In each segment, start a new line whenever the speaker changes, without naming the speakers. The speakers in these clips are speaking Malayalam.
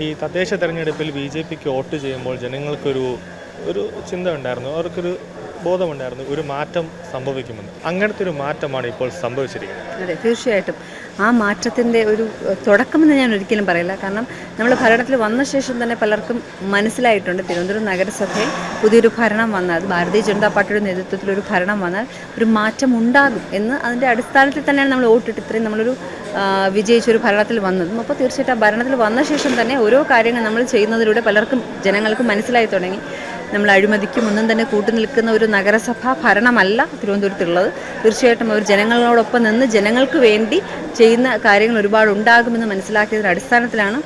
ഈ തദ്ദേശ തെരഞ്ഞെടുപ്പിൽ BJPക്ക് വോട്ട് ചെയ്യുമ്പോൾ ജനങ്ങൾക്കൊരു ചിന്ത ഉണ്ടായിരുന്നു, അവർക്കൊരു ബോധമുണ്ടായിരുന്നു ഒരു മാറ്റം സംഭവിക്കുമെന്ന്. അങ്ങനത്തെ ഒരു മാറ്റമാണ് ഇപ്പോൾ സംഭവിച്ചിരിക്കുന്നത്.
അതെ, തീർച്ചയായിട്ടും ആ മാറ്റത്തിൻ്റെ ഒരു തുടക്കമെന്ന് ഞാൻ ഒരിക്കലും പറയില്ല. കാരണം നമ്മൾ ഭരണത്തിൽ വന്ന ശേഷം തന്നെ പലർക്കും മനസ്സിലായിട്ടുണ്ട് തിരുവനന്തപുരം നഗരസഭയിൽ പുതിയൊരു ഭരണം വന്നാൽ, അത് ഭാരതീയ ജനതാ പാർട്ടിയുടെ നേതൃത്വത്തിലൊരു ഭരണം വന്നാൽ ഒരു മാറ്റം ഉണ്ടാകും എന്ന് അതിൻ്റെ അടിസ്ഥാനത്തിൽ തന്നെയാണ് നമ്മൾ വോട്ടിട്ട് ഇത്രയും നമ്മളൊരു വിജയിച്ചൊരു ഭരണത്തിൽ വന്നതും. അപ്പോൾ തീർച്ചയായിട്ടും ആ ഭരണത്തിൽ വന്ന ശേഷം തന്നെ ഓരോ കാര്യങ്ങൾ നമ്മൾ ചെയ്യുന്നതിലൂടെ പലർക്കും ജനങ്ങൾക്കും മനസ്സിലായി തുടങ്ങി നമ്മൾ അഴിമതിക്കും ഒന്നും തന്നെ കൂട്ടുനിൽക്കുന്ന ഒരു നഗരസഭാ ഭരണമല്ല തിരുവനന്തപുരത്തുള്ളത്. തീർച്ചയായിട്ടും അവർ ജനങ്ങളോടൊപ്പം നിന്ന് ജനങ്ങൾക്ക് വേണ്ടി ചെയ്യുന്ന കാര്യങ്ങൾ ഒരുപാട് ഉണ്ടാകുമെന്ന് മനസ്സിലാക്കിയതിൻ്റെ അടിസ്ഥാനത്തിലാണ്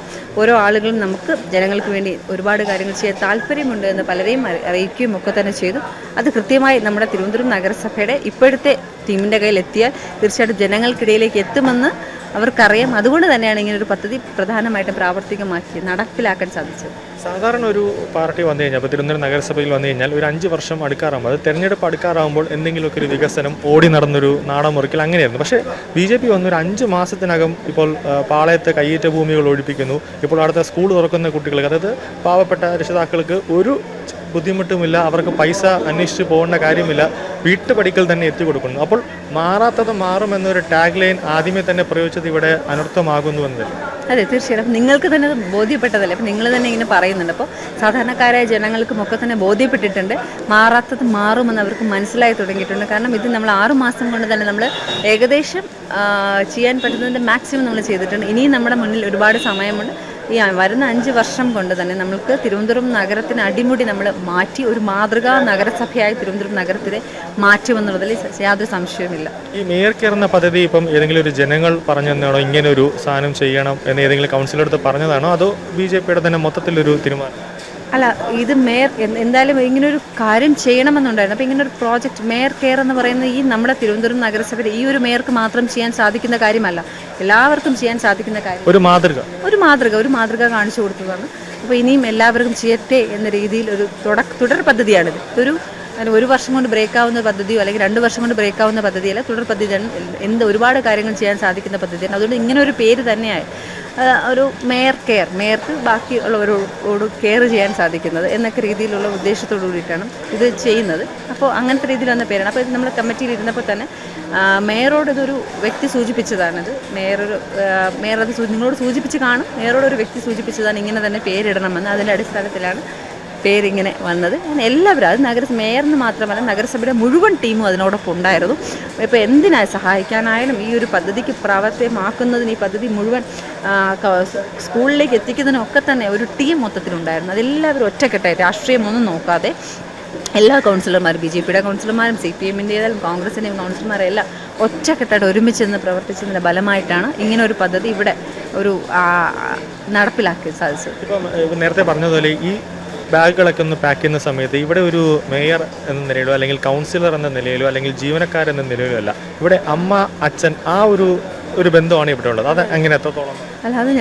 ഓരോ ആളുകളും നമുക്ക് ജനങ്ങൾക്ക് വേണ്ടി ഒരുപാട് കാര്യങ്ങൾ ചെയ്യാൻ താല്പര്യമുണ്ട് എന്ന് പലരെയും അറിയിക്കുകയും ഒക്കെ തന്നെ ചെയ്തു. അത് കൃത്യമായി നമ്മുടെ തിരുവനന്തപുരം നഗരസഭയുടെ ഇപ്പോഴത്തെ ടീമിൻ്റെ കയ്യിൽ എത്തിയാൽ തീർച്ചയായിട്ടും ജനങ്ങൾക്കിടയിലേക്ക് എത്തുമെന്ന് അവർക്കറിയാം. അതുകൊണ്ട് തന്നെയാണ് ഇങ്ങനൊരു പദ്ധതി പ്രധാനമായിട്ടും പ്രാവർത്തികമാക്കി നടപ്പിലാക്കാൻ സാധിച്ചത്.
സാധാരണ ഒരു പാർട്ടി വന്നു കഴിഞ്ഞാൽ, ഇപ്പോൾ തിരുവനന്തപുരം നഗരസഭയിൽ വന്നു കഴിഞ്ഞാൽ ഒരു 5 വർഷം അടുക്കാറാകുമ്പോൾ, അത് തെരഞ്ഞെടുപ്പ് അടുക്കാറാകുമ്പോൾ എന്തെങ്കിലുമൊക്കെ ഒരു വികസനം ഓടി നടന്നൊരു നാടൻ മുറിക്കൽ അങ്ങനെയായിരുന്നു. പക്ഷേ BJP വന്നൊരു 5 മാസത്തിനകം ഇപ്പോൾ പാളയത്തെ കയ്യേറ്റ ഭൂമികൾ ഒഴിപ്പിക്കുന്നു. ഇപ്പോൾ അടുത്ത സ്കൂൾ തുറക്കുന്ന കുട്ടികൾക്ക്, അതായത് പാവപ്പെട്ട രക്ഷിതാക്കൾക്ക് ഒരു ബുദ്ധിമുട്ടുമില്ല, അവർക്ക് പൈസ അന്വേഷിച്ച് പോകേണ്ട കാര്യമില്ല, വീട്ടുപടിക്കൽ തന്നെ എത്തിക്കൊടുക്കുന്നു. അപ്പോൾ മാറാത്തത് മാറുമെന്നൊരു ടാഗ് ലൈൻ ആദ്യമേ തന്നെ പ്രയോഗിച്ചത് ഇവിടെ അനർത്ഥമാകുന്നു എന്നതല്ലേ?
അതെ, തീർച്ചയായിട്ടും നിങ്ങൾക്ക് തന്നെ ബോധ്യപ്പെട്ടതല്ലേ. അപ്പം നിങ്ങൾ തന്നെ ഇങ്ങനെ പറയുന്നുണ്ട്. അപ്പോൾ സാധാരണക്കാരായ ജനങ്ങൾക്കും ഒക്കെ തന്നെ ബോധ്യപ്പെട്ടിട്ടുണ്ട്, മാറാത്തത് മാറുമെന്ന് അവർക്ക് മനസ്സിലായി തുടങ്ങിയിട്ടുണ്ട്. കാരണം ഇത് നമ്മൾ 6 മാസം കൊണ്ട് തന്നെ നമ്മൾ ഏകദേശം ചെയ്യാൻ പറ്റുന്നതിൻ്റെ മാക്സിമം നമ്മൾ ചെയ്തിട്ടുണ്ട്. ഇനിയും നമ്മുടെ മുന്നിൽ ഒരുപാട് സമയമുണ്ട്. ഈ വരുന്ന 5 വർഷം കൊണ്ട് തന്നെ നമ്മൾക്ക് തിരുവനന്തപുരം നഗരത്തിന് അടിമുടി നമ്മൾ മാറ്റി ഒരു മാതൃകാ നഗരസഭയായി തിരുവനന്തപുരം നഗരത്തിലെ മാറ്റുമെന്നുള്ളതിൽ യാതൊരു സംശയവുമില്ല.
ഈ മേയർ കെയർ എന്ന പദ്ധതി ഇപ്പം ഏതെങ്കിലും ഒരു ജനങ്ങൾ പറഞ്ഞെന്നാണോ ഇങ്ങനെ ഒരു സാധനം ചെയ്യണം എന്ന് ഏതെങ്കിലും കൗൺസിലടുത്ത് പറഞ്ഞതാണോ, അതോ BJPയുടെ തന്നെ മൊത്തത്തിലൊരു തീരുമാനം?
അല്ല, ഇത് മേയർ എന്തായാലും ഇങ്ങനൊരു കാര്യം ചെയ്യണമെന്നുണ്ടായിരുന്നു. അപ്പോൾ ഇങ്ങനൊരു പ്രോജക്റ്റ് മേയർ കെയർ എന്ന് പറയുന്നത് ഈ നമ്മുടെ തിരുവനന്തപുരം നഗരസഭയിൽ ഈ ഒരു മേയർക്ക് മാത്രം ചെയ്യാൻ സാധിക്കുന്ന കാര്യമല്ല, എല്ലാവർക്കും ചെയ്യാൻ സാധിക്കുന്ന കാര്യം. ഒരു മാതൃക കാണിച്ചു കൊടുത്തതാണ്. അപ്പോൾ ഇനിയും എല്ലാവർക്കും ചെയ്യട്ടെ എന്ന രീതിയിൽ ഒരു തുടർ പദ്ധതിയാണിത്. ഒരു വർഷം കൊണ്ട് ബ്രേക്ക് ആവുന്ന പദ്ധതിയോ അല്ലെങ്കിൽ 2 വർഷം കൊണ്ട് ബ്രേക്ക് ആവുന്ന പദ്ധതിയല്ല, തുടർ പദ്ധതിയാണ്. ഒരുപാട് കാര്യങ്ങൾ ചെയ്യാൻ സാധിക്കുന്ന പദ്ധതിയാണ്. അതുകൊണ്ട് ഇങ്ങനെ ഒരു പേര് തന്നെയായി ഒരു മേയർക്ക് ബാക്കിയുള്ളവരോട് കെയർ ചെയ്യാൻ സാധിക്കുന്നത് എന്നൊക്കെ രീതിയിലുള്ള ഉദ്ദേശത്തോടു കൂടിയിട്ടാണ് ഇത് ചെയ്യുന്നത്. അപ്പോൾ അങ്ങനത്തെ രീതിയിൽ വന്ന പേരാണ്. അപ്പോൾ ഇത് നമ്മൾ കമ്മിറ്റിയിൽ ഇരുന്നപ്പോൾ തന്നെ മേയറോട് ഇതൊരു വ്യക്തി സൂചിപ്പിച്ചതാണിത്. മേയർ അത് നിങ്ങളോട് സൂചിപ്പിച്ച് കാണും. മേയറോട് ഒരു വ്യക്തി സൂചിപ്പിച്ചതാണ് ഇങ്ങനെ തന്നെ പേരിടണമെന്ന്. അതിൻ്റെ അടിസ്ഥാനത്തിലാണ് പേരിങ്ങനെ വന്നത്. എല്ലാവരും, അത് മേയറിന് മാത്രമല്ല നഗരസഭയുടെ മുഴുവൻ ടീമും അതിനോടൊപ്പം ഉണ്ടായിരുന്നു. ഇപ്പോൾ എന്തിനായി സഹായിക്കാനായാലും ഈ ഒരു പദ്ധതിക്ക് പ്രാവർത്തികമാക്കുന്നതിന്, ഈ പദ്ധതി മുഴുവൻ സ്കൂളിലേക്ക് എത്തിക്കുന്നതിനൊക്കെ തന്നെ ഒരു ടീം മൊത്തത്തിലുണ്ടായിരുന്നു. അതെല്ലാവരും ഒറ്റക്കെട്ടായി, രാഷ്ട്രീയമൊന്നും നോക്കാതെ എല്ലാ കൗൺസിലർമാരും, BJPയുടെ കൗൺസിലർമാരും CPMൻ്റെതായാലും കോൺഗ്രസിൻ്റെയും കൗൺസിലർമാരും എല്ലാം ഒറ്റക്കെട്ടായിട്ട് ഒരുമിച്ച് നിന്ന് പ്രവർത്തിച്ചതിൻ്റെ ഫലമായിട്ടാണ് ഇങ്ങനെ ഒരു പദ്ധതി ഇവിടെ നടപ്പിലാക്കി സാധിച്ചത്.
ഇപ്പം നേരത്തെ പറഞ്ഞതുപോലെ ഈ ബാഗുകളൊക്കെ ഒന്ന് പാക്ക് ചെയ്യുന്ന സമയത്ത് ഇവിടെ ഒരു മേയർ എന്ന നിലയിലോ അല്ലെങ്കിൽ കൗൺസിലർ എന്ന നിലയിലോ അല്ലെങ്കിൽ ജീവനക്കാരെന്ന നിലയിലോ അല്ല, ഇവിടെ അമ്മ അച്ഛൻ ആ ഒരു ബന്ധമാണ് ഇവിടെ ഉള്ളത്. അത് അങ്ങനെ എത്രത്തോളം?
അല്ല, അത്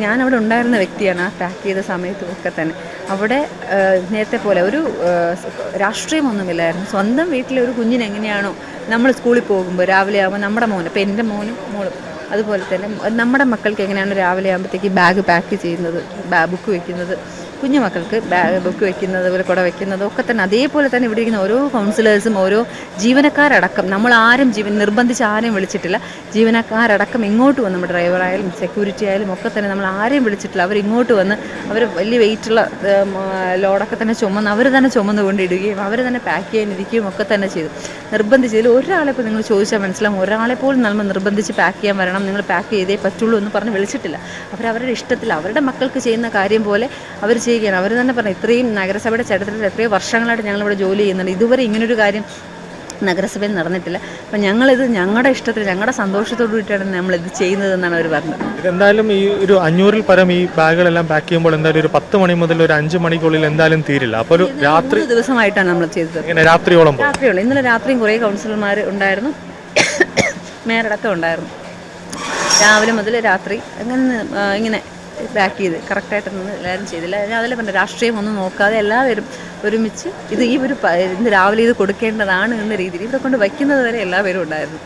ഞാൻ അവിടെ ഉണ്ടായിരുന്ന വ്യക്തിയാണ്. ആ പാക്ക് ചെയ്ത സമയത്തും ഒക്കെ തന്നെ അവിടെ നേരത്തെ പോലെ ഒരു രാഷ്ട്രീയമൊന്നുമില്ലായിരുന്നു. സ്വന്തം വീട്ടിലെ ഒരു കുഞ്ഞിന് എങ്ങനെയാണോ നമ്മൾ സ്കൂളിൽ പോകുമ്പോൾ രാവിലെ ആകുമ്പോൾ നമ്മുടെ മോനും, ഇപ്പോൾ എൻ്റെ മോനും മോളും അതുപോലെ തന്നെ നമ്മുടെ മക്കൾക്ക് എങ്ങനെയാണ് രാവിലെ ആകുമ്പോഴത്തേക്ക് ബാഗ് പാക്ക് ചെയ്യുന്നത്, ബുക്ക് വയ്ക്കുന്നത്, കുഞ്ഞു മക്കൾക്ക് ബുക്ക് വയ്ക്കുന്നത്, അതുപോലെ കുട വയ്ക്കുന്നത് ഒക്കെ തന്നെ അതേപോലെ തന്നെ ഇവിടെ ഇരിക്കുന്ന ഓരോ കൗൺസിലേഴ്സും ഓരോ ജീവനക്കാരടക്കം നമ്മൾ ആരും നിർബന്ധിച്ച് ആരെയും വിളിച്ചിട്ടില്ല. ജീവനക്കാരടക്കം ഇങ്ങോട്ട് വന്ന്, നമ്മുടെ ഡ്രൈവറായാലും സെക്യൂരിറ്റി ആയാലും ഒക്കെ തന്നെ നമ്മൾ ആരെയും വിളിച്ചിട്ടില്ല. അവരിങ്ങോട്ട് വന്ന് അവർ വലിയ വെയിറ്റുള്ള ലോഡൊക്കെ തന്നെ അവർ തന്നെ ചുമന്ന് കൊണ്ടിടുകയും അവർ തന്നെ പാക്ക് ചെയ്യാനിരിക്കുകയും ഒക്കെ തന്നെ ചെയ്തു. നിർബന്ധിച്ചതിൽ ഒരാളെ ഇപ്പോൾ നിങ്ങൾ ചോദിച്ചാൽ മനസ്സിലാവും, ഒരാളെ പോലും നമ്മൾ നിർബന്ധിച്ച് പാക്ക് ചെയ്യാൻ വരണം, നിങ്ങൾ പാക്ക് ചെയ്തേ പറ്റുള്ളൂ എന്ന് പറഞ്ഞ് വിളിച്ചിട്ടില്ല. അവരവരുടെ ഇഷ്ടത്തിൽ അവരുടെ മക്കൾക്ക് ചെയ്യുന്ന കാര്യം പോലെ അവർ ചെയ്യുകയാണ്. അവർ തന്നെ പറഞ്ഞു, ഇത്രയും നഗരസഭയുടെ ചരിത്രത്തിൽ എത്രയോ വർഷങ്ങളായിട്ട് ഞങ്ങളിവിടെ ജോലി ചെയ്യുന്നുണ്ട്, ഇതുവരെ ഇങ്ങനൊരു കാര്യം നഗരസഭയിൽ നടന്നിട്ടില്ല. അപ്പം ഞങ്ങളിത് ഞങ്ങളുടെ ഇഷ്ടത്തിൽ ഞങ്ങളുടെ സന്തോഷത്തോടു കൂടിയിട്ടാണ് നമ്മളിത് ചെയ്യുന്നതെന്നാണ് അവർ പറഞ്ഞത്.
ഇതെന്തായാലും ഈ ഒരു 500-ൽ പരം ഈ ബാഗുകളെല്ലാം പാക്ക് ചെയ്യുമ്പോൾ എന്തായാലും ഒരു 10 മണി മുതൽ ഒരു 5 മണിക്കുള്ളിൽ എന്തായാലും തീരില്ല. അപ്പോൾ ഒരു രാത്രി
ദിവസമായിട്ടാണ് നമ്മൾ ചെയ്തത്.
രാത്രിയോളം.
ഇന്നലെ രാത്രിയും കുറേ കൗൺസിലർമാർ ഉണ്ടായിരുന്നു, മേയറടക്കം ഉണ്ടായിരുന്നു. രാവിലെ മുതൽ രാത്രി ഇങ്ങനെ പാക്ക് ചെയ്ത് കറക്റ്റായിട്ടൊന്നും എല്ലാവരും ചെയ്തില്ല. ഞാൻ അതിൽ പറഞ്ഞ രാഷ്ട്രീയം ഒന്നും നോക്കാതെ എല്ലാവരും ഒരുമിച്ച് ഇന്ന് രാവിലെ ഇത് കൊടുക്കേണ്ടതാണ് എന്ന രീതിയിൽ ഇവിടെ കൊണ്ട് വയ്ക്കുന്നത് വരെ എല്ലാവരും ഉണ്ടായിരുന്നു.